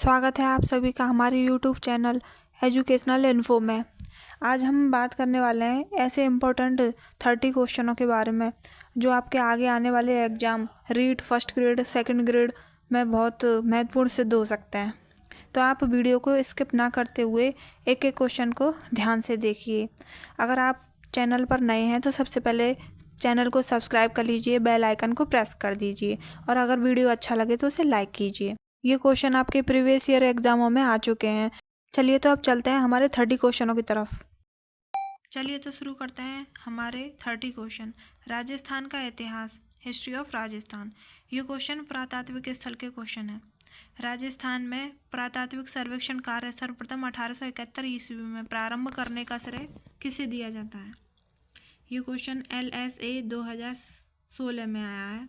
स्वागत है आप सभी का हमारे यूट्यूब चैनल एजुकेशनल इन्फो में। आज हम बात करने वाले हैं ऐसे इम्पोर्टेंट 30 क्वेश्चनों के बारे में जो आपके आगे आने वाले exam REET first grade second grade में बहुत महत्वपूर्ण सिद्ध हो सकते हैं। तो आप वीडियो को स्किप ना करते हुए एक एक क्वेश्चन को ध्यान से देखिए। अगर आप चैनल पर नए हैं तो सबसे पहले चैनल को सब्सक्राइब कर लीजिए, बेल आइकन को प्रेस कर दीजिए और अगर वीडियो अच्छा लगे तो उसे लाइक कीजिए। ये क्वेश्चन आपके प्रीवियस ईयर एग्जामों में आ चुके हैं। चलिए तो अब चलते हैं हमारे 30 क्वेश्चनों की तरफ। चलिए तो शुरू करते हैं हमारे 30 क्वेश्चन। राजस्थान का इतिहास, हिस्ट्री ऑफ राजस्थान। ये क्वेश्चन पुरातात्विक स्थल के क्वेश्चन है। राजस्थान में पुरातात्विक सर्वेक्षण कार्य सर्वप्रथम 1871 ईस्वी में प्रारंभ करने का श्रेय किसे दिया जाता है? ये क्वेश्चन LSA 2016 में आया है।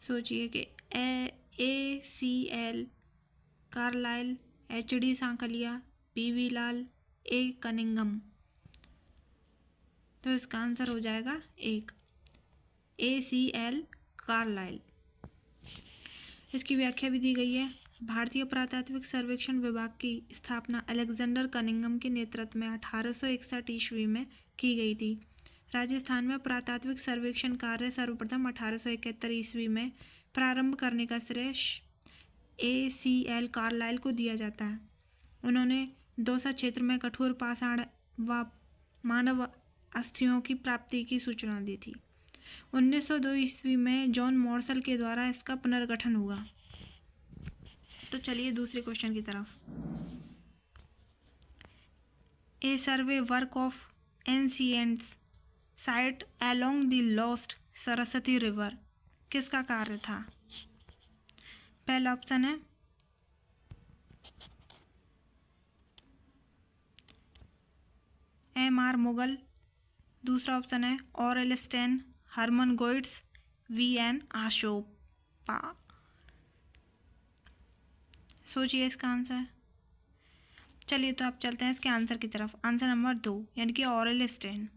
सोचिए कि ACL Carlleyle, HD Sankalia, PV Lal, A Cunningham. तो इसका आंसर हो जाएगा एक, ACL कार्लाइल। इसकी व्याख्या भी दी गई है। भारतीय पुरातात्विक सर्वेक्षण विभाग की स्थापना अलेक्जेंडर कनिंगम के नेतृत्व में 1861 ईस्वी में की गई थी। राजस्थान में पुरातात्विक सर्वेक्षण कार्य सर्वप्रथम 1871 ईस्वी में प्रारंभ करने का श्रेय ACL कार्लाइल को दिया जाता है। उन्होंने दौसा क्षेत्र में कठोर पाषाण व मानव अस्थियों की प्राप्ति की सूचना दी थी। 1902 ईस्वी में जॉन मॉर्सल के द्वारा इसका पुनर्गठन हुआ। तो चलिए दूसरे क्वेश्चन की तरफ। A survey work of ancients site along the lost Saraswati river किसका कार्य था? पहला ऑप्शन है MR मुगल, दूसरा ऑप्शन है ऑरेल स्टेन, हरमन गोइट्स, VN आशोपा। सोचिए इसका आंसर। चलिए तो आप चलते हैं इसके आंसर की तरफ। आंसर नंबर 2 यानी कि ऑरेल स्टेन।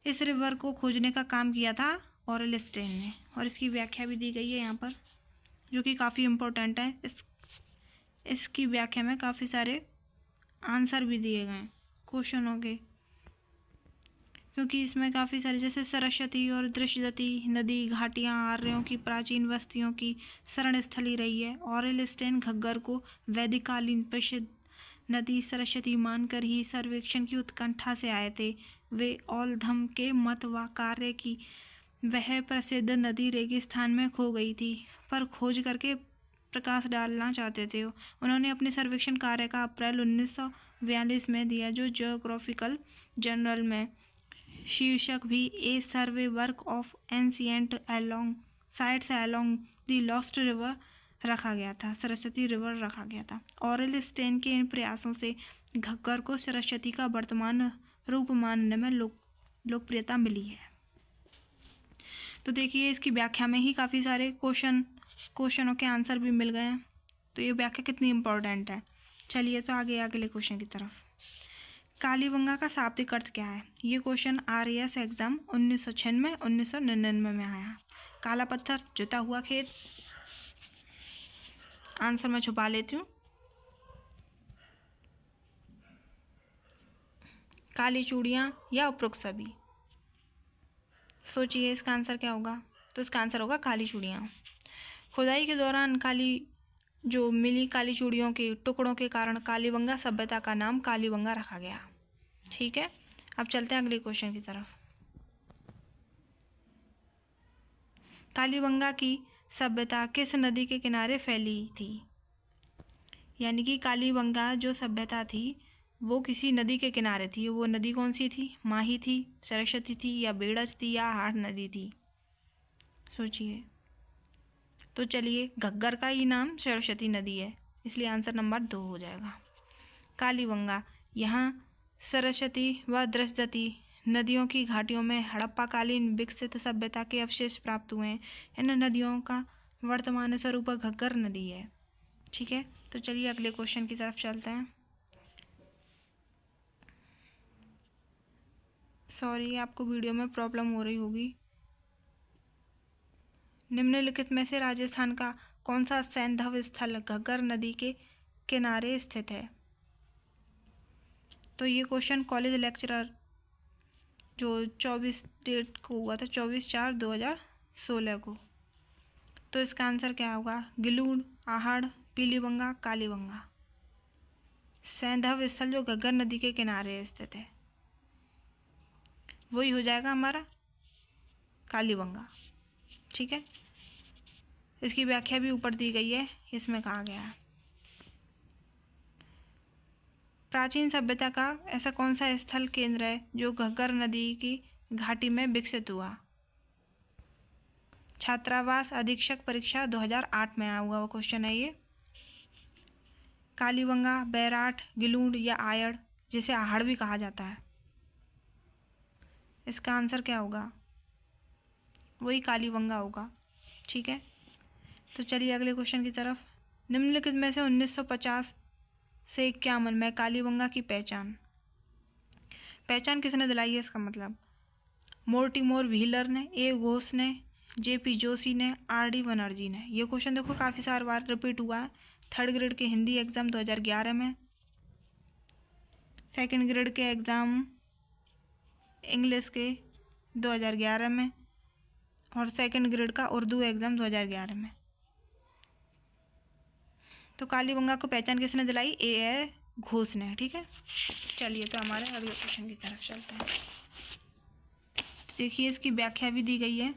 इस रिवर को खोजने का काम किया था ऑरेल स्टेन ने और इसकी व्याख्या भी दी गई है यहाँ पर, जो कि काफ़ी इम्पोर्टेंट है। इसकी व्याख्या में काफ़ी सारे आंसर भी दिए गए हैं क्वेश्चनों के, क्योंकि इसमें काफ़ी सारे जैसे सरस्वती और दृश्यवती नदी घाटियाँ आर्यों की प्राचीन बस्तियों की शरण स्थली रही है। ऑरेल स्टेन घग्गर को वैदिककालीन प्रसिद्ध नदी सरस्वती मानकर ही सर्वेक्षण की उत्कंठा से आए थे। वे औलधम के मत व कार्य की वह प्रसिद्ध नदी रेगिस्तान में खो गई थी, पर खोज करके प्रकाश डालना चाहते थे। उन्होंने अपने सर्वेक्षण कार्य का अप्रैल 1942 में दिया, जो जियोग्राफिकल जर्नल में शीर्षक भी a survey work of ancient along sites along the lost river रखा गया था, सरस्वती रिवर रखा गया था। ऑरेल स्टेन के इन प्रयासों से घग्गर को सरस्वती का वर्तमान रूप मानने में लोकप्रियता मिली है। तो देखिए इसकी व्याख्या में ही काफ़ी सारे क्वेश्चनों के आंसर भी मिल गए हैं। तो ये व्याख्या कितनी इम्पोर्टेंट है। चलिए तो आगे अगले क्वेश्चन की तरफ। कालीबंगा का शाब्दिक अर्थ क्या है? ये क्वेश्चन RAS एग्जाम 1996 1999 में आया। काला पत्थर, जुता हुआ खेत। आंसर मैं छुपा लेती हूँ। काली चूड़ियाँ या उपरोक्त सभी। सोचिए इसका आंसर क्या होगा। तो इसका आंसर होगा काली चूड़ियाँ। खुदाई के दौरान मिली काली चूड़ियों के टुकड़ों के कारण कालीबंगा सभ्यता का नाम कालीबंगा रखा गया। ठीक है, अब चलते हैं अगले क्वेश्चन की तरफ। कालीबंगा की सभ्यता किस नदी के किनारे फैली थी? यानी कि कालीबंगा जो सभ्यता थी वो किसी नदी के किनारे थी। वो नदी कौन सी थी? माही थी, सरस्वती थी या बेड़ज थी या हाट नदी थी? सोचिए। तो चलिए, घग्गर का ही नाम सरस्वती नदी है, इसलिए आंसर नंबर 2 हो जाएगा। कालीबंगा, यहाँ सरस्वती व दृश्यवती नदियों की घाटियों में हड़प्पाकालीन विकसित सभ्यता के अवशेष प्राप्त हुए हैं। इन नदियों का वर्तमान स्वरूप घग्गर नदी है। ठीक है, तो चलिए अगले क्वेश्चन की तरफ चलते हैं। सॉरी, आपको वीडियो में प्रॉब्लम हो रही होगी। निम्नलिखित में से राजस्थान का कौन सा सैंधव स्थल घग्गर नदी के किनारे स्थित है? तो ये क्वेश्चन कॉलेज लेक्चरर जो 24 डेट को हुआ था, 24/4/2016 को। तो इसका आंसर क्या होगा? गिलूड, आहड़, पीलीबंगा, कालीबंगा। सैंधव स्थल जो घग्गर नदी के किनारे स्थित है वही हो जाएगा हमारा कालीबंगा। ठीक है, इसकी व्याख्या भी ऊपर दी गई है, इसमें कहा गया है। प्राचीन सभ्यता का ऐसा कौन सा स्थल केंद्र है जो घग्गर नदी की घाटी में विकसित हुआ? छात्रावास अधीक्षक परीक्षा 2008 में आया हुआ वो क्वेश्चन है ये। कालीबंगा, बैराठ, गिलूड या आयड़, जिसे आहड़ भी कहा जाता है, इसका आंसर क्या होगा? वही कालीबंगा होगा। ठीक है, तो चलिए अगले क्वेश्चन की तरफ। निम्नलिखित में से 1950 से 51 में कालीबंगा की पहचान किसने दिलाई है? इसका मतलब मोर्टिमर व्हीलर ने, ए घोष ने, जेपी जोशी ने, आर.डी. बनर्जी ने। ये क्वेश्चन देखो काफ़ी सारी बार रिपीट हुआ है। 3rd ग्रेड के हिंदी एग्ज़ाम 2011 में, 2nd ग्रेड के एग्ज़ाम इंग्लिश के 2011 में, और 2nd ग्रेड का उर्दू एग्ज़ाम 2011 में। तो कालीबंगा को पहचान किसने दिलाई? ए घोष ने। ठीक है, चलिए तो हमारे अगले क्वेश्चन की तरफ चलते हैं। देखिए इसकी व्याख्या भी दी गई है।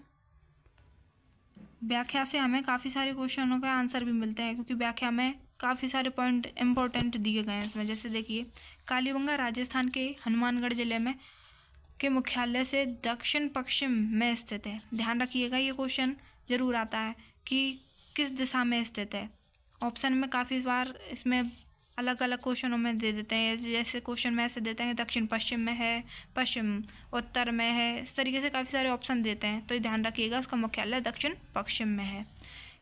व्याख्या से हमें काफ़ी सारे क्वेश्चनों का आंसर भी मिलते हैं, क्योंकि व्याख्या में काफ़ी सारे पॉइंट इम्पोर्टेंट दिए गए हैं इसमें। जैसे देखिए, कालीबंगा राजस्थान के हनुमानगढ़ जिले में के मुख्यालय से दक्षिण पश्चिम में स्थित है। ध्यान रखिएगा, ये क्वेश्चन जरूर आता है कि किस दिशा में स्थित है। ऑप्शन में काफ़ी बार इसमें अलग अलग क्वेश्चनों में दे देते हैं। जैसे क्वेश्चन में ऐसे देते हैं कि दक्षिण पश्चिम में है, पश्चिम उत्तर में है, इस तरीके से काफ़ी सारे ऑप्शन देते हैं। तो ध्यान रखिएगा, उसका मुख्यालय दक्षिण पश्चिम में है।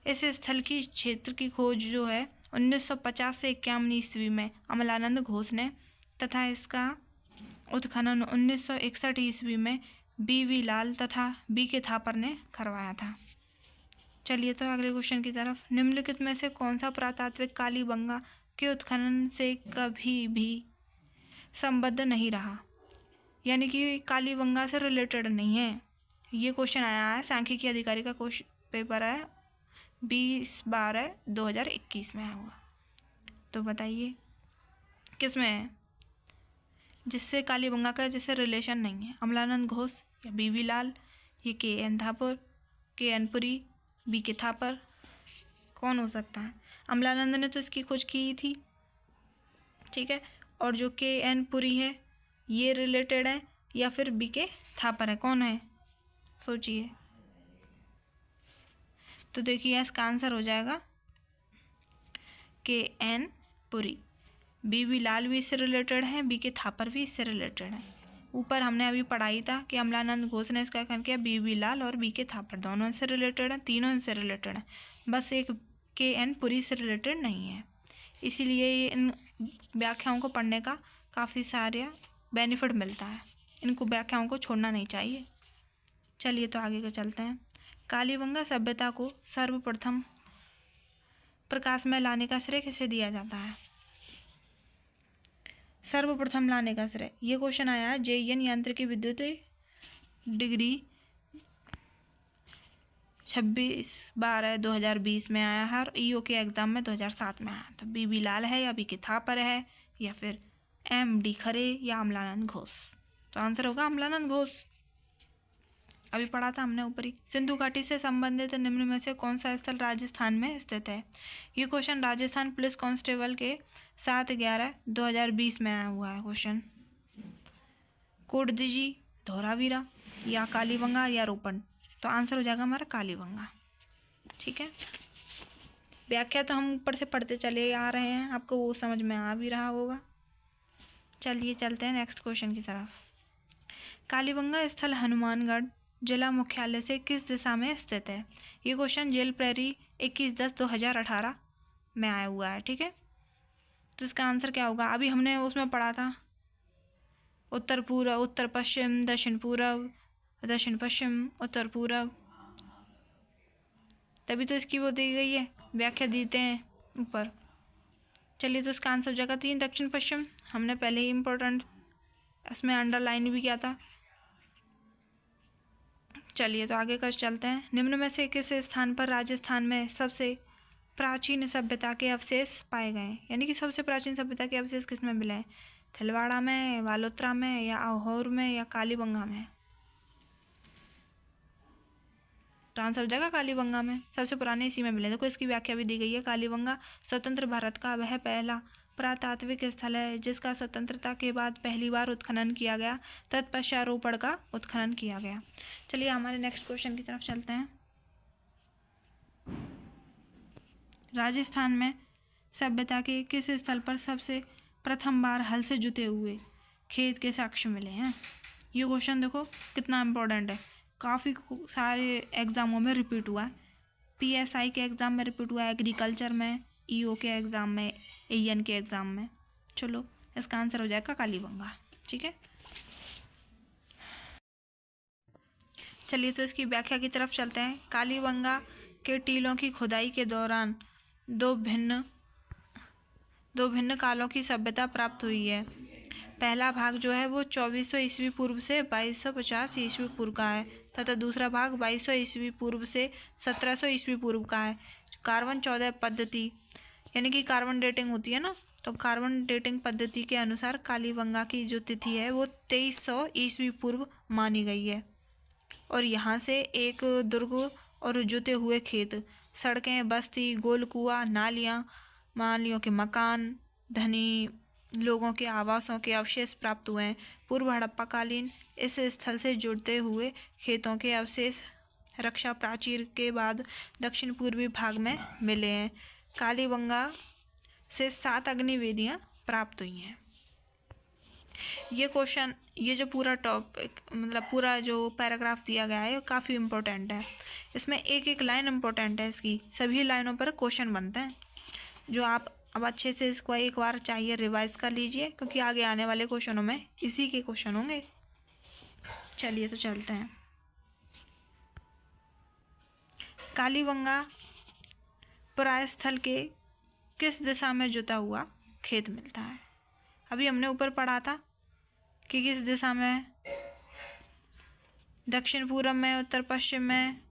इस स्थल की क्षेत्र की खोज जो है 1950 से 51 ईस्वी में अमलानंद घोष ने, तथा इसका उत्खनन 1961 ईस्वी में B.V. लाल तथा B.K. थापर ने करवाया था। चलिए तो अगले क्वेश्चन की तरफ। निम्नलिखित में से कौन सा पुरातात्विक कालीबंगा के उत्खनन से कभी भी संबद्ध नहीं रहा, यानी कि कालीबंगा से रिलेटेड नहीं है? ये क्वेश्चन आया है, सांख्यिकी अधिकारी का क्वेश्चन पेपर है, 20/12/2021 में आया हुआ। तो बताइए किस में है जिससे कालीबंगा का जिससे रिलेशन नहीं है? अमलानंद घोष या B.V. लाल, ये K.N. Thapar, K.N. Puri, B.K. Thapar, कौन हो सकता है? अमलानंद ने तो इसकी खोज की थी। ठीक है, और जो K.N. पुरी है ये रिलेटेड है, या फिर B.K. थापर है? कौन है, सोचिए। तो देखिए इसका आंसर हो जाएगा K.N. पुरी। B.V. लाल भी इससे रिलेटेड है, B.K. थापर भी इससे रिलेटेड है। ऊपर हमने अभी पढ़ाई था कि अमलानंद घोष ने इसका खनन किया, B.V. लाल और B.K. थापर दोनों से रिलेटेड हैं, तीनों इनसे रिलेटेड हैं, बस एक K.N. पुरी से रिलेटेड नहीं है। इसीलिए इन व्याख्याओं को पढ़ने का काफ़ी सारे बेनिफिट मिलता है, इनको व्याख्याओं को छोड़ना नहीं चाहिए। चलिए तो आगे के चलते हैं। कालीबंगा सभ्यता को सर्वप्रथम प्रकाश में लाने का श्रेय किसे दिया जाता है? सर्वप्रथम लाने का श्रेय, ये क्वेश्चन आया है JEN यांत्रिकी विद्युत डिग्री 26/12/2020 में आया है, और EO के एग्ज़ाम में 2007 में आया। तो B.V. लाल है या B.K. थापर है, या फिर M.D. खरे या अमलानंद घोष? तो आंसर होगा अमलानंद घोष। अभी पढ़ा था हमने ऊपर ही। सिंधु घाटी से संबंधित निम्न में से कौन सा स्थल राजस्थान में स्थित है? ये क्वेश्चन राजस्थान पुलिस कांस्टेबल के 7/11/2020 में आया हुआ है क्वेश्चन। कोटदीजी, धौलावीरा या कालीबंगा या रोपण? तो आंसर हो जाएगा हमारा कालीबंगा। ठीक है, व्याख्या तो हम ऊपर से पढ़ते चले आ रहे हैं, आपको वो समझ में आ भी रहा होगा। चलिए चलते हैं नेक्स्ट क्वेश्चन की तरफ। कालीबंगा स्थल हनुमानगढ़ जिला मुख्यालय से किस दिशा में स्थित है? ये क्वेश्चन जेल प्रेरी 21/10/2018 में आया हुआ है। ठीक है, तो इसका आंसर क्या होगा? अभी हमने उसमें पढ़ा था उत्तर पूर्व, उत्तर पश्चिम, दक्षिण पूर्व, दक्षिण पश्चिम, उत्तर पूर्व। तभी तो इसकी वो दी गई है, व्याख्या देते हैं ऊपर। चलिए तो इसका आंसर हो जाएगा 3 दक्षिण पश्चिम। हमने पहले ही इम्पोर्टेंट इसमें अंडरलाइन भी किया था। चलिए तो आगे का चलते हैं। निम्न में से किस स्थान पर राजस्थान में सबसे प्राचीन सभ्यता के अवशेष पाए गए? यानी कि सबसे प्राचीन सभ्यता के अवशेष किस में मिले हैं? थिलवाड़ा में, बालोतरा में, या अहोर में, या कालीबंगा में? तो आंसर हो जाएगा कालीबंगा में। सबसे पुराने इसी में मिले। देखो इसकी व्याख्या भी दी गई है। कालीबंगा स्वतंत्र भारत का वह पहला पुरातात्विक स्थल है जिसका स्वतंत्रता के बाद पहली बार उत्खनन किया गया, तत्पश्चारोपण का उत्खनन किया गया। चलिए हमारे नेक्स्ट क्वेश्चन की तरफ चलते हैं। राजस्थान में सभ्यता के किस स्थल पर सबसे प्रथम बार हल से जुते हुए खेत के साक्ष्य मिले हैं? ये क्वेश्चन देखो कितना इम्पोर्टेंट है, काफ़ी सारे एग्ज़ामों में रिपीट हुआ है। PSI के एग्ज़ाम में रिपीट हुआ है, एग्रीकल्चर में, EO के एग्ज़ाम में, AN के एग्ज़ाम में। चलो इसका आंसर हो जाएगा कालीबंगा। ठीक है, चलिए तो इसकी व्याख्या की तरफ चलते हैं। कालीबंगा के टीलों की खुदाई के दौरान दो भिन्न कालों की सभ्यता प्राप्त हुई है। पहला भाग जो है वो 2400 ईस्वी पूर्व से 2250 ईस्वी पूर्व का है, तथा दूसरा भाग 2200 ईस्वी पूर्व से 1700 ईस्वी पूर्व का है। कार्बन 14 पद्धति यानी कि कार्बन डेटिंग होती है ना, तो कार्बन डेटिंग पद्धति के अनुसार कालीबंगा की जो तिथि है वो 2300 ईस्वी पूर्व मानी गई है। और यहाँ से एक दुर्ग और जुते हुए खेत, सड़कें, बस्ती, गोल कुआं, नालियों के मकान, धनी लोगों के आवासों के अवशेष प्राप्त हुए हैं। पूर्व हड़प्पाकालीन इस स्थल से जुड़ते हुए खेतों के अवशेष रक्षा प्राचीर के बाद दक्षिण पूर्वी भाग में मिले हैं। कालीबंगा से 7 अग्निवेदियाँ प्राप्त हुई हैं। ये क्वेश्चन, ये जो पूरा टॉपिक मतलब पूरा जो पैराग्राफ दिया गया है काफ़ी इम्पोर्टेंट है। इसमें एक एक लाइन इम्पोर्टेंट है, इसकी सभी लाइनों पर क्वेश्चन बनते हैं, जो आप अब अच्छे से इसको एक बार चाहिए रिवाइज कर लीजिए, क्योंकि आगे आने वाले क्वेश्चनों में इसी के क्वेश्चन होंगे। चलिए तो चलते हैं। कालीबंगा पुरास्थल के किस दिशा में जुता हुआ खेत मिलता है? अभी हमने ऊपर पढ़ा था कि किस दिशा में, दक्षिण पूर्व में, उत्तर पश्चिम में,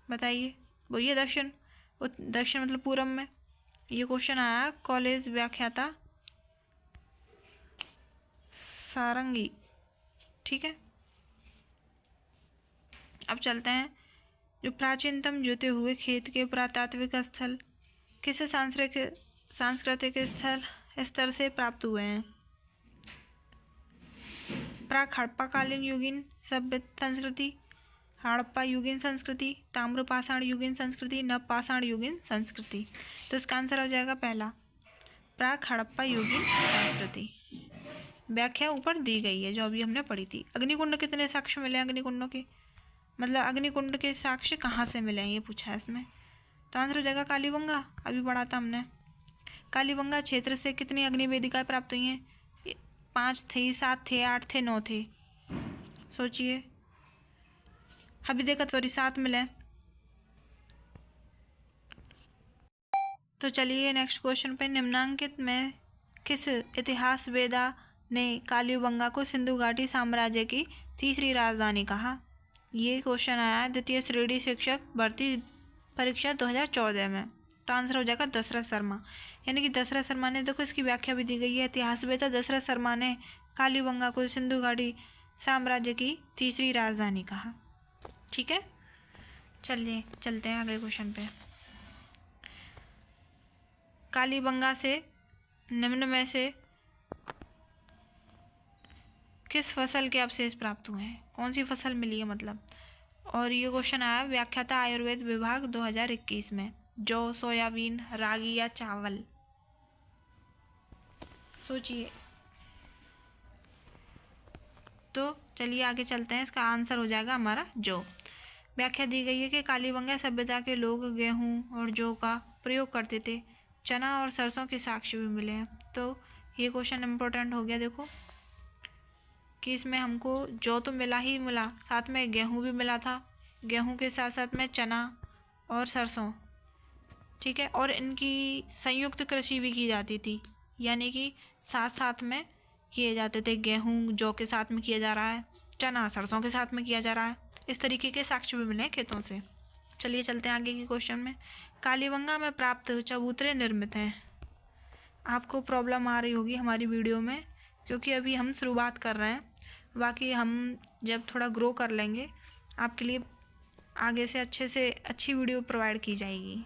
बताइए। वो ये दक्षिण मतलब पूर्व में। ये क्वेश्चन आया कॉलेज व्याख्याता सारंगी। ठीक है, अब चलते हैं। जो प्राचीनतम जुते हुए खेत के पुरातात्विक स्थल किस सांस्कृतिक स्तर से प्राप्त हुए हैं? प्राक हड़प्पाकालीन युगीन सभ्य संस्कृति, हड़प्पा युगीन संस्कृति, ताम्रपाषाण युगीन संस्कृति, नवपाषाण युगीन संस्कृति। तो इसका आंसर हो जाएगा पहला, प्राक हड़प्पा युगीन संस्कृति। व्याख्या ऊपर दी गई है जो अभी हमने पढ़ी थी। अग्निकुंड कितने साक्ष्य मिले? अग्निकुंडों के मतलब अग्निकुंड के साक्ष्य कहाँ से मिले हैं ये पूछा है इसमें। तो आंसर हो जाएगा कालीबंगा, अभी पढ़ा था हमने। कालीबंगा क्षेत्र से कितनी अग्निवेदिकाएं प्राप्त हुई हैं? 5 थे, 7 थे, 8 थे, 9 थे, सोचिए। अभी देखा सॉरी 7 मिले। तो चलिए नेक्स्ट क्वेश्चन पे। निम्नांकित में किस इतिहास वेदा ने कालीबंगा को सिंधु घाटी साम्राज्य की तीसरी राजधानी कहा? ये क्वेश्चन आया है द्वितीय श्रेणी शिक्षक भर्ती परीक्षा 2014 में। तो आंसर हो जाएगा दशरथ शर्मा। यानी कि दशरथ शर्मा ने, देखो इसकी व्याख्या भी दी गई है, इतिहास वेता दशरथ शर्मा ने कालीबंगा को सिंधु घाटी साम्राज्य की तीसरी राजधानी कहा। ठीक है, चलिए चलते हैं अगले क्वेश्चन पे। कालीबंगा से निम्न में से किस फसल के अवशेष प्राप्त हुए हैं? कौन सी फसल मिली है मतलब? और ये क्वेश्चन आया व्याख्याता आयुर्वेद विभाग 2021 में। जौ, सोयाबीन, रागी या चावल? सोचिए। तो चलिए आगे चलते हैं। इसका आंसर हो जाएगा हमारा जौ। व्याख्या दी गई है कि कालीबंगा सभ्यता के लोग गेहूं और जौ का प्रयोग करते थे। चना और सरसों के साक्ष्य भी मिले हैं। तो ये क्वेश्चन इम्पोर्टेंट हो गया। देखो कि इसमें हमको जौ तो मिला ही मिला, साथ में गेहूं भी मिला था, गेहूं के साथ साथ में चना और सरसों, ठीक है। और इनकी संयुक्त कृषि भी की जाती थी, यानी कि साथ साथ में किए जाते थे। गेहूँ जौ के साथ में किया जा रहा है, चना सरसों के साथ में किया जा रहा है। इस तरीके के साक्ष्य भी मिले खेतों से। चलिए चलते हैं आगे के क्वेश्चन में। कालीबंगा में प्राप्त चबूतरे निर्मित हैं। आपको प्रॉब्लम आ रही होगी हमारी वीडियो में, क्योंकि अभी हम शुरुआत कर रहे हैं। बाकी हम जब थोड़ा ग्रो कर लेंगे आपके लिए आगे से अच्छे से अच्छी वीडियो प्रोवाइड की जाएगी।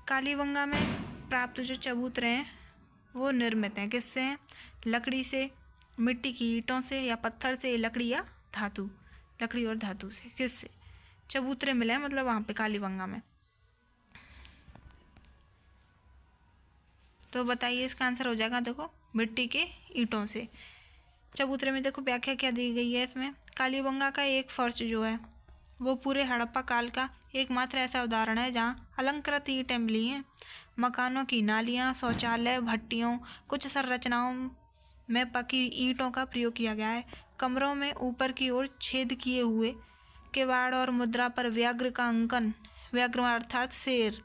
कालीबंगा में प्राप्त जो चबूतरे हैं वो निर्मित हैं किससे हैं? लकड़ी से, मिट्टी की ईंटों से, या पत्थर से, लकड़ी या धातु, लकड़ी और धातु से। किससे चबूतरे मिले हैं मतलब वहाँ पे कालीबंगा में? तो बताइए, इसका आंसर हो जाएगा देखो मिट्टी के ईंटों से। चबूतरे में देखो व्याख्या क्या दी गई है इसमें। कालीबंगा का एक फर्श जो है वो पूरे हड़प्पा काल का एकमात्र ऐसा उदाहरण है जहाँ अलंकृत ईंटें मिली हैं। मकानों की नालियाँ, शौचालय, भट्टियों, कुछ संरचनाओं में पकी ईंटों का प्रयोग किया गया है। कमरों में ऊपर की ओर छेद किए हुए किवाड़ और मुद्रा पर व्याघ्र का अंकन, व्याघ्र अर्थात शेर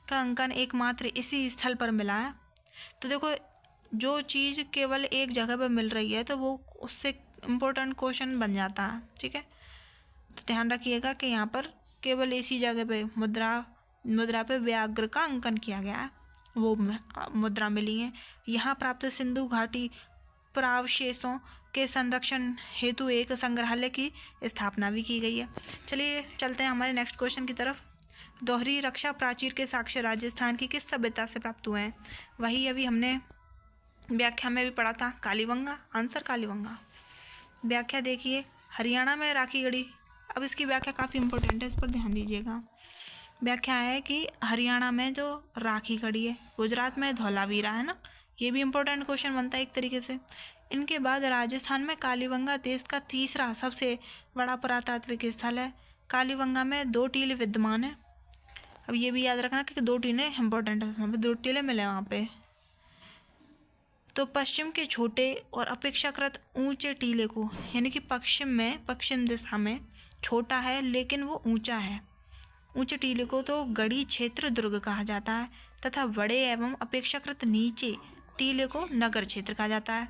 का अंकन एकमात्र इसी स्थल पर मिला है। तो देखो, जो चीज़ केवल एक जगह पर मिल रही है तो वो उससे इम्पोर्टेंट क्वेश्चन बन जाता है, ठीक है। तो ध्यान रखिएगा कि यहाँ पर केवल इसी जगह पे मुद्रा पे व्याघ्र का अंकन किया गया है, वो मुद्रा मिली है। यहाँ प्राप्त सिंधु घाटी प्रावशेषों के संरक्षण हेतु एक संग्रहालय की स्थापना भी की गई है। चलिए चलते हैं हमारे नेक्स्ट क्वेश्चन की तरफ। दोहरी रक्षा प्राचीर के साक्ष्य राजस्थान की किस सभ्यता से प्राप्त हुए हैं? वही अभी हमने व्याख्या में भी पढ़ा था, कालीबंगा। आंसर कालीबंगा। व्याख्या देखिए, हरियाणा में राखी गढ़ी। अब इसकी व्याख्या काफ़ी इंपॉर्टेंट है, इस पर ध्यान दीजिएगा। व्याख्या है कि हरियाणा में जो राखी गढ़ी है, गुजरात में धौलावीरा है ना, ये भी इंपॉर्टेंट क्वेश्चन बनता है एक तरीके से। इनके बाद राजस्थान में कालीबंगा देश का तीसरा सबसे बड़ा पुरातात्विक स्थल है। कालीबंगा में 2 टीले विद्यमान है। अब ये भी याद रखना कि 2 टीले इंपॉर्टेंट है, वहाँ पे 2 टीले मिले वहाँ पे। तो पश्चिम के छोटे और अपेक्षाकृत ऊंचे टीले को, यानी कि पश्चिम दिशा में छोटा है लेकिन वो ऊंचा है, ऊंचे टीले को तो गढ़ी क्षेत्र दुर्ग कहा जाता है, तथा बड़े एवं अपेक्षाकृत नीचे टीले को नगर क्षेत्र कहा जाता है,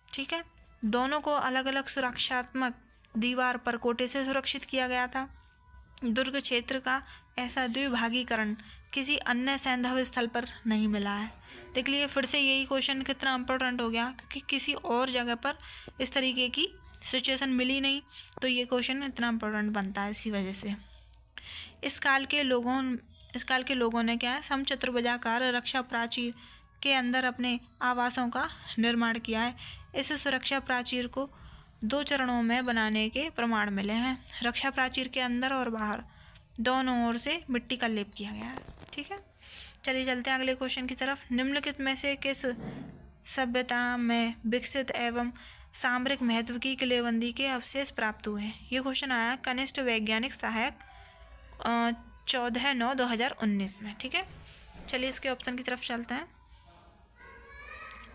ठीक है। दोनों को अलग अलग सुरक्षात्मक दीवार पर कोटे से सुरक्षित किया गया था। दुर्ग क्षेत्र का ऐसा द्विभागीकरण किसी अन्य सैंधव स्थल पर नहीं मिला है। देख लिए फिर से यही क्वेश्चन कितना इम्पोर्टेंट हो गया, क्योंकि किसी और जगह पर इस तरीके की सिचुएशन मिली नहीं, तो ये क्वेश्चन इतना इम्पोर्टेंट बनता है इसी वजह से। इस काल के लोगों ने क्या है, समचतुर्भुजाकार रक्षा प्राचीर के अंदर अपने आवासों का निर्माण किया है। इस सुरक्षा प्राचीर को 2 चरणों में बनाने के प्रमाण मिले हैं। रक्षा प्राचीर के अंदर और बाहर दोनों ओर से मिट्टी का लेप किया गया है, ठीक है। चलिए चलते हैं अगले क्वेश्चन की तरफ। निम्नलिखित में से किस सभ्यता में विकसित एवं सामरिक महत्व की किलेबंदी के अवशेष प्राप्त हुए हैं? ये क्वेश्चन आया कनिष्ठ वैज्ञानिक सहायक 14/9/2019 में, ठीक है। चलिए इसके ऑप्शन की तरफ चलते हैं।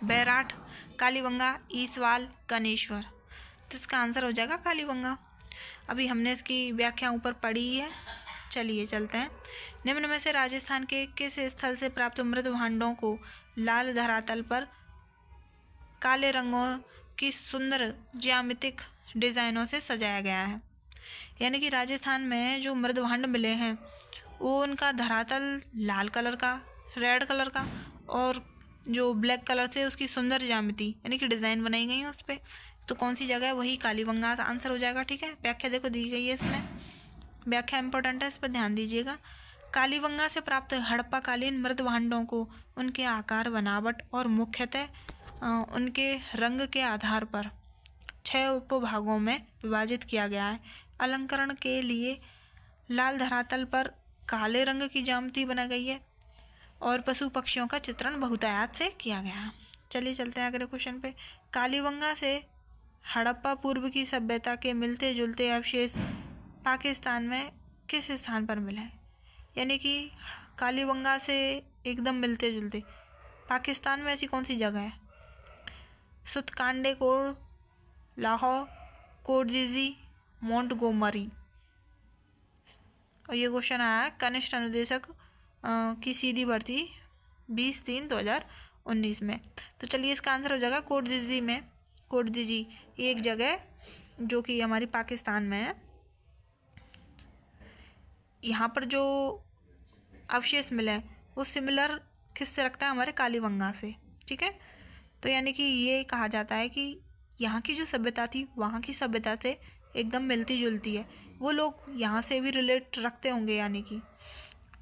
बैराठ, कालीबंगा, ईसवाल, कनेश्वर। तो इसका आंसर हो जाएगा कालीबंगा। अभी हमने इसकी व्याख्या ऊपर पढ़ी है। चलिए चलते हैं। निम्न में से राजस्थान के किस स्थल से प्राप्त मृद भांडों को लाल धरातल पर काले रंगों की सुंदर ज्यामितिक डिज़ाइनों से सजाया गया है? यानी कि राजस्थान में जो मृद भांड मिले हैं वो उनका धरातल लाल कलर का, रेड कलर का, और जो ब्लैक कलर से उसकी सुंदर ज्यामिति यानी कि डिज़ाइन बनाई गई है उस पर। तो कौन सी जगह है? वही कालीबंगा आंसर हो जाएगा, ठीक है। व्याख्या देखो दी गई है इसमें, व्याख्या इंपॉर्टेंट है, इस पर ध्यान दीजिएगा। कालीबंगा से प्राप्त हड़प्पाकालीन मृद भांडों को उनके आकार, बनावट और मुख्यतः उनके रंग के आधार पर 6 उपभागों में विभाजित किया गया है। अलंकरण के लिए लाल धरातल पर काले रंग की ज्यामिति बनाई गई है और पशु पक्षियों का चित्रण बहुतायत से किया गया है। चलिए चलते हैं अगले क्वेश्चन पे। कालीबंगा से हड़प्पा पूर्व की सभ्यता के मिलते जुलते अवशेष पाकिस्तान में किस स्थान पर मिले हैं? यानी कि कालीबंगा से एकदम मिलते जुलते पाकिस्तान में ऐसी कौन सी जगह है? सुतकांडे कोड, लाहौर, कोटजीजी, मोंटगोमरी। और ये क्वेश्चन आया है कनिष्ठ अनुदेशक की सीधी भर्ती 20/3/2019 में। तो चलिए इसका आंसर हो जाएगा कोटजिजी में। कोटजिजी ये एक जगह है जो कि हमारी पाकिस्तान में है। यहाँ पर जो अवशेष मिले हैं वो सिमिलर किससे रखता है, हमारे कालीबंगा से। ठीक है, तो यानी कि ये कहा जाता है कि यहाँ की जो सभ्यता थी वहाँ की सभ्यता से एकदम मिलती जुलती है। वो लोग यहाँ से भी रिलेट रखते होंगे, यानी कि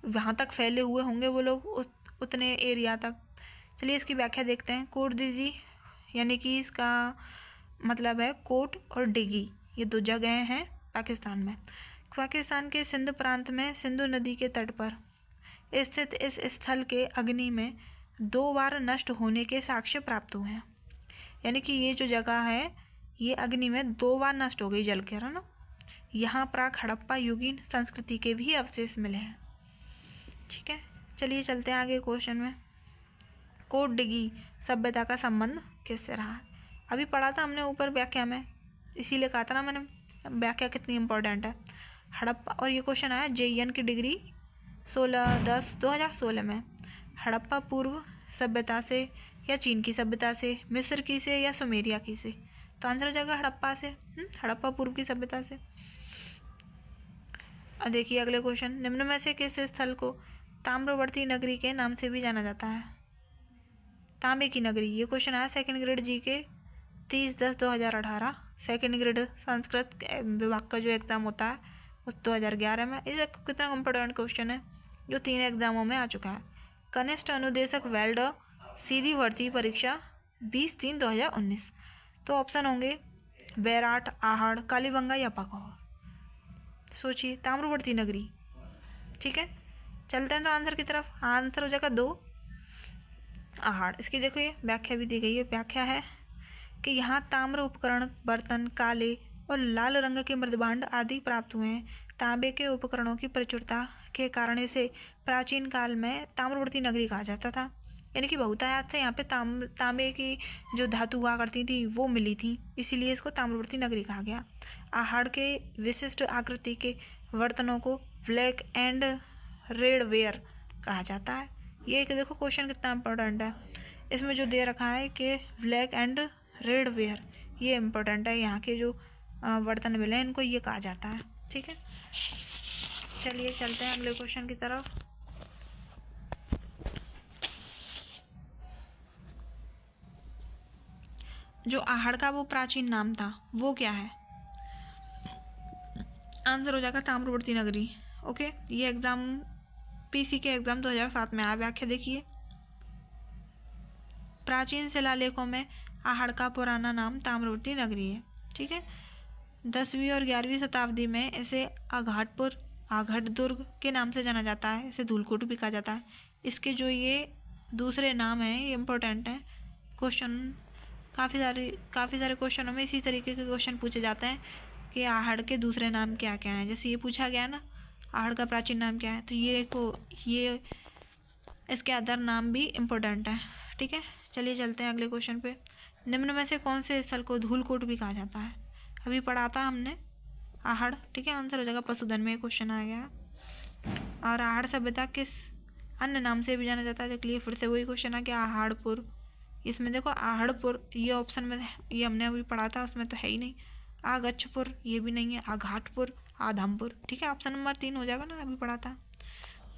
वहाँ तक फैले हुए होंगे वो लोग उतने एरिया तक। चलिए इसकी व्याख्या देखते हैं। कोटजिजी यानी कि इसका मतलब है कोट और डिगी, ये दो जगह हैं पाकिस्तान में। पाकिस्तान के सिंध प्रांत में सिंधु नदी के तट पर स्थित इस स्थल के अग्नि में 2 बार नष्ट होने के साक्ष्य प्राप्त हुए हैं। यानी कि ये जो जगह है ये अग्नि में 2 बार नष्ट हो गई जलकर, है ना। यहाँ प्राक हड़प्पा युगीन संस्कृति के भी अवशेष मिले हैं। ठीक है, चलिए चलते हैं आगे क्वेश्चन में। कोट डिगी सभ्यता का संबंध किससे रहा है? अभी पढ़ा था हमने ऊपर व्याख्या में, इसीलिए कहा था ना मैंने व्याख्या कितनी इंपॉर्टेंट है। हड़प्पा, और ये क्वेश्चन आया JEN की डिग्री 16/10/2016 में। हड़प्पा पूर्व सभ्यता से या चीन की सभ्यता से, मिस्र की से या सुमेरिया की से? तो आंसर हो जाएगा हड़प्पा से, हड़प्पा पूर्व की सभ्यता से। अब देखिए अगले क्वेश्चन, निम्न में से किस स्थल को ताम्रवर्ती नगरी के नाम से भी जाना जाता है? तांबे की नगरी, ये क्वेश्चन आया सेकंड ग्रेड जी के 30/10/2018। सेकंड ग्रेड संस्कृत विभाग का जो एग्ज़ाम होता है उस 2011 में। ये कितना इम्पोर्टेंट क्वेश्चन है जो 3 एग्जामों में आ चुका है। कनिष्ठ अनुदेशक वेल्डर सीधी भर्ती परीक्षा 20/3/2019। तो ऑप्शन होंगे बैराट, आहड़, कालीबंगा या पकौर। सोचिए, ताम्रवर्ती नगरी। ठीक है, चलते हैं तो आंसर की तरफ। आंसर हो जाएगा 2 आहड़। इसकी देखो ये व्याख्या भी दी गई है। व्याख्या है कि यहाँ ताम्र उपकरण, बर्तन, काले और लाल रंग के मृदभांड आदि प्राप्त हुए हैं। तांबे के उपकरणों की प्रचुरता के कारण इसे प्राचीन काल में ताम्रवर्ती नगरी कहा जाता था। यानी कि बहुतायत से यहाँ पे तांबे की जो धातु हुआ करती थी वो मिली थी, इसीलिए इसको ताम्रवर्ती नगरी कहा गया। आहड़ के विशिष्ट आकृति के बर्तनों को ब्लैक एंड रेड वेयर कहा जाता है। ये एक देखो क्वेश्चन कितना इम्पोर्टेंट है, इसमें जो दे रखा है कि ब्लैक एंड रेड वेयर, ये इम्पोर्टेंट है। यहाँ के जो बर्तन मिले हैं इनको ये कहा जाता है। ठीक है, चलिए चलते हैं अगले क्वेश्चन की तरफ। जो आहड़ का वो प्राचीन नाम था वो क्या है? आंसर हो जाएगा ताम्रवर्ती नगरी। ओके, ये एग्जाम PC के एग्जाम 2007 में आया। व्याख्या देखिए, प्राचीन शिलालेखों में आहड़ का पुराना नाम ताम्रवर्ती नगरी है। ठीक है, 10वीं और 11वीं शताब्दी में इसे आघाटपुर, आघट दुर्ग के नाम से जाना जाता है। इसे धूलकोट भी कहा जाता है। इसके जो ये दूसरे नाम हैं ये इम्पोर्टेंट हैं। क्वेश्चन काफ़ी सारे क्वेश्चनों में इसी तरीके के क्वेश्चन पूछे जाते हैं कि आहड़ के दूसरे नाम क्या क्या हैं। जैसे ये पूछा गया ना, आहड़ का प्राचीन नाम क्या है, तो ये इसके अदर नाम भी इम्पोर्टेंट है। ठीक है, चलिए चलते हैं अगले क्वेश्चन पे। निम्न में से कौन से स्थल को धूलकोट भी कहा जाता है? अभी पढ़ा था हमने आहड़। ठीक है, आंसर हो जाएगा पशुधन में क्वेश्चन आ गया। और आहड़ सभ्यता किस अन्य नाम से भी जाना जाता है? देख लिए फिर से वही क्वेश्चन आ गया, आहड़पुर। इसमें देखो आहड़पुर ये ऑप्शन में, ये हमने अभी पढ़ा था उसमें तो है ही नहीं। आगच्छपुर ये भी नहीं है। आघाटपुर, आधमपुर। ठीक है, ऑप्शन नंबर 3 हो जाएगा ना, अभी पढ़ा था।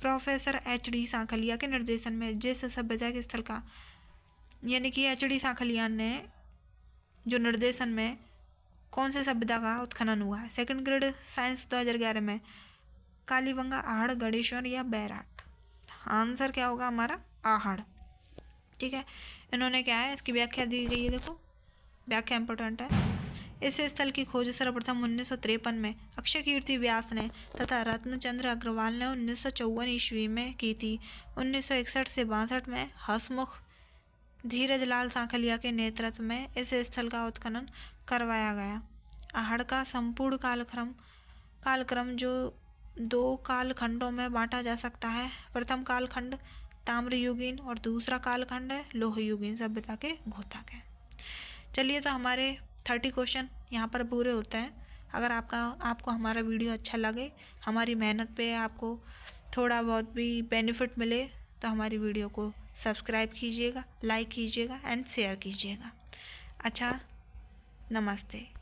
प्रोफेसर HD सांखलिया के निर्देशन में जिस सभ्यता के स्थल का, यानी कि HD सांखलिया ने जो निर्देशन में कौन से सभ्यता का उत्खनन हुआ है? सेकंड ग्रेड साइंस 2011 में। कालीबंगा, आहड़, गणेश्वर या बैराट? आंसर क्या होगा हमारा? आहड़। ठीक है, इन्होंने क्या है इसकी व्याख्या दी गई है। देखो व्याख्या इंपॉर्टेंट है। इस स्थल की खोज सर्वप्रथम 1953 में अक्षय कीर्ति व्यास ने तथा रत्नचंद्र अग्रवाल ने 1954 ईस्वी में की थी। 1961 से 62 में हसमुख धीरज लाल सांखलिया के नेतृत्व में इस स्थल का उत्खनन करवाया गया। आहड़ का संपूर्ण कालक्रम जो 2 कालखंडों में बांटा जा सकता है। प्रथम कालखंड ताम्रयुगीन और दूसरा कालखंड है लोहयुगीन सभ्यता के घोतक है। चलिए तो हमारे 30 क्वेश्चन यहाँ पर पूरे होते हैं। अगर आपको हमारा वीडियो अच्छा लगे, हमारी मेहनत पे आपको थोड़ा बहुत भी बेनिफिट मिले, तो हमारी वीडियो को सब्सक्राइब कीजिएगा, लाइक कीजिएगा एंड शेयर कीजिएगा। अच्छा, नमस्ते।